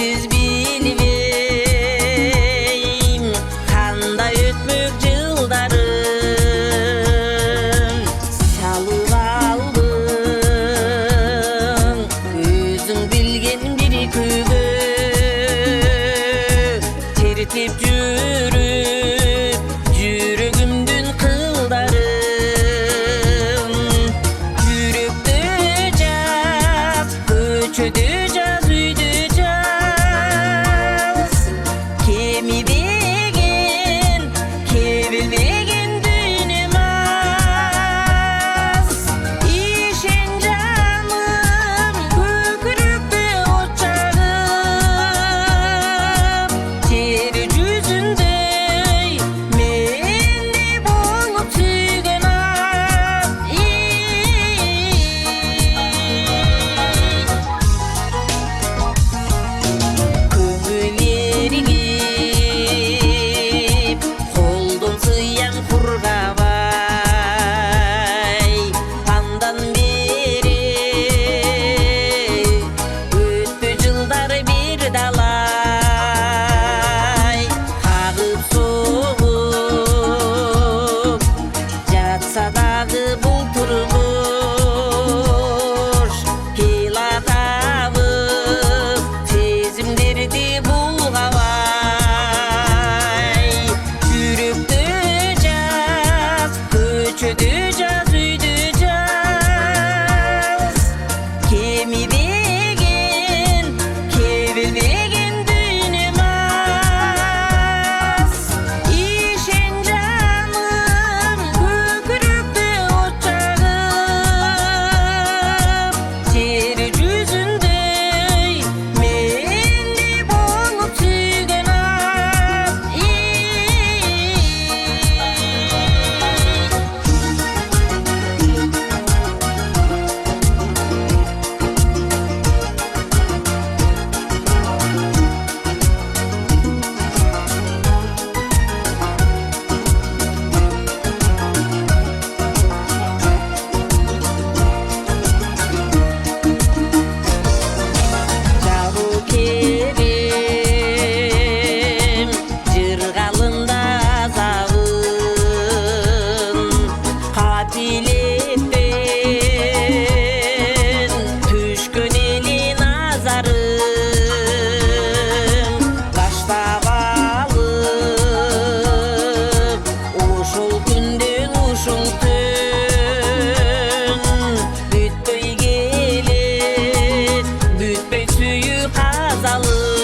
Gündüz bilmeyim kanda ötmük yıldarım. Salıp aldın özün bilgen bir köyge. Tertip жүрüp жүрөгүмдүн кылдарым. Жүрөктө жаз, көчөдө жаз, үйдө жаз. Кемибеген, кебилбеген дүйнөм аз. Ишен жаным, көкүрөктө от жагып. Жер жүзүндөй менде болуп сүйгөн аз. Көңүл эригип колдон сыян кургабай. Андан бери өтпө жылдар бир далай. Кагып согуп жатса дагы бул турмуш. Кыйлатабыз сезимдерди булгабай. Жүрөктө жаз, көчөдө жаз, үйдө жаз. Кемибеген, кебилбеген дүйнөм аз. Ишен жаным, көкүрөктө от жагып. Жер жүзүндөй менде болуп сүйгөн аз. Жабыл керем жыргалында азабын. Капилеттен түшкөн эли назарым. Баштап алып ошол күндөн ушул түн. Бүтпөй келет, бүтпөй сүйүү казалып.